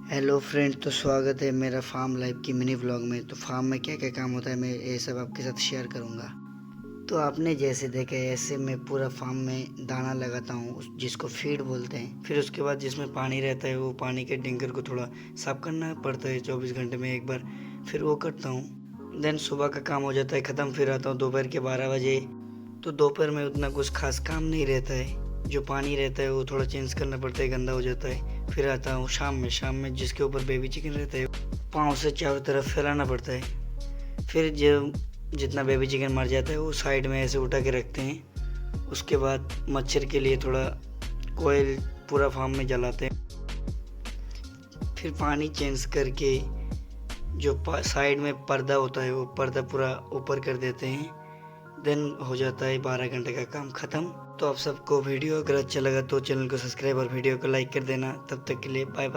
Hello friend, तो स्वागत है मेरा फार्म लाइफ की मिनी व्लॉग में। तो फार्म में क्या क्या काम होता है मैं ये सब आपके साथ शेयर करूंगा। तो आपने जैसे देखा है ऐसे मैं पूरा फार्म में दाना लगाता हूँ जिसको फीड बोलते हैं। फिर उसके बाद जिसमें पानी रहता है वो पानी के टैंकर को थोड़ा साफ करना पड़ता है 24 घंटे में एक बार। फिर वो करता हूँ। देन सुबह का काम हो जाता है ख़त्म। फिर आता हूँ दोपहर के 12 बजे। तो दोपहर में उतना कुछ खास काम नहीं रहता है। जो पानी रहता है वो थोड़ा चेंज करना पड़ता है, गंदा हो जाता है। फिर आता हूँ शाम में जिसके ऊपर बेबी चिकन रहता है पाँव से चारों तरफ फैलाना पड़ता है। फिर जो जितना बेबी चिकन मर जाता है वो साइड में ऐसे उठा के रखते हैं। उसके बाद मच्छर के लिए थोड़ा कोयल पूरा फार्म में जलाते हैं। फिर पानी चेंज करके जो साइड में पर्दा होता है वो पर्दा पूरा ऊपर कर देते हैं। देन हो जाता है 12 घंटे का काम ख़त्म। तो आप सबको वीडियो अगर अच्छा लगा तो चैनल को सब्सक्राइब और वीडियो को लाइक कर देना। तब तक के लिए बाय बाय।